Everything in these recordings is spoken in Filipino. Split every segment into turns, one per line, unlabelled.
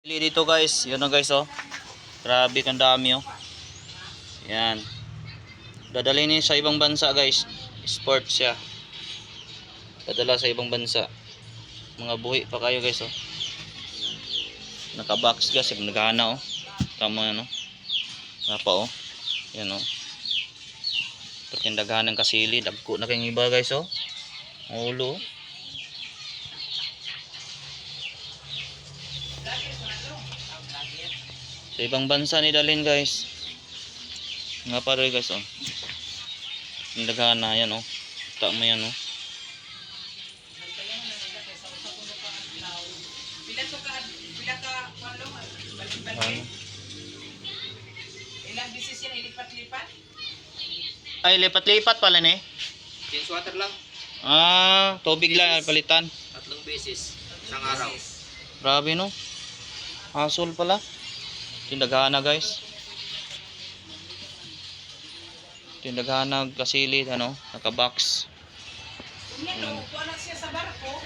Dito guys, yun na guys oh. Grabe kang dami oh. Yan. Dadalhin niya sa ibang bansa guys. Sport siya. Dadala sa ibang bansa. Mga buhi pa kayo guys oh. Naka-box guys, naghana oh. Tama yan oh. Napa oh. Yan oh. Patindaghan ng kasili, dagko na kayong iba guys oh. Ulo oh. Sa ibang bansa ni dalhin guys. Nga pa rin guys oh. Tindaghana yan oh. Tak mo yan oh.
Ilang bisis yan ilipat-lipat?
Ay lipat-lipat pala ni.
Change water lang.
Tubig lang palitan.
3 beses isang araw.
Grabe no. Hassle pala. Tindaghana guys. Tindaghana kasili ano, naka-box.
Yan o, kuha na siya sa barko.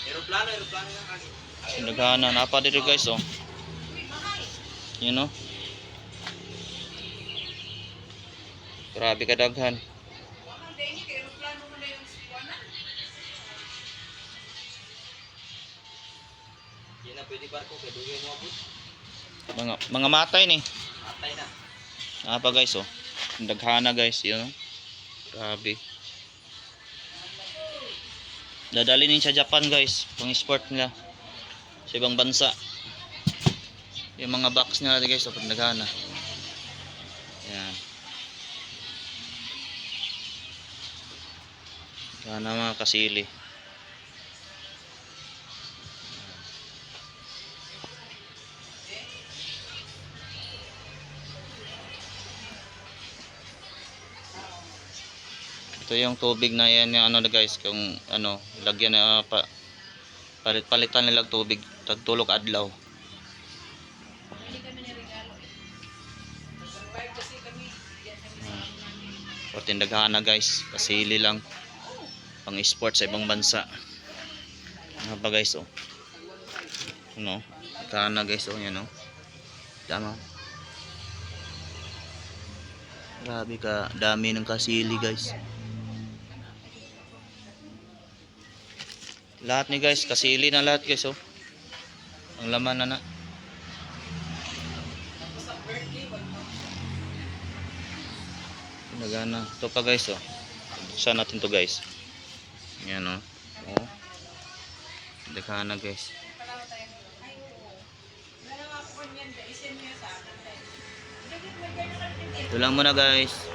Aeroplano lang kasi.
Tindaghana napa diri guys oh. Yun oh. Grabe kadaghan.
Yan na pwede barko kay dugay mo abot.
Mga matay ni.
Atay na.
Apa guys oh. Tindaghana guys, yun oh. Grabe. Dadalhin din sa Japan guys, pang-export nila sa ibang bansa. Yung mga box nila guys, oh, tindaghana. Yan. Sana mga kasili. Ito yung tubig na yan yung ano na guys, kung ano, lagyan na palitan nila tubig, tagtulog adlaw.
Hindi kami niregalo eh. Survive kasi kami.
O tindaghana guys, kasili lang. Pang sport sa ibang bansa. Ano ba guys oh. Ano? Kana guys oh, yan oh. Tama. Grabe ka, dami ng kasili guys. Lahat ni guys, kasili na lahat guys oh. Ang laman na na. Nagana. Ito pa guys oh. Buksan natin to guys. Yan oh. Oh. Nagana guys. Ito lang muna guys.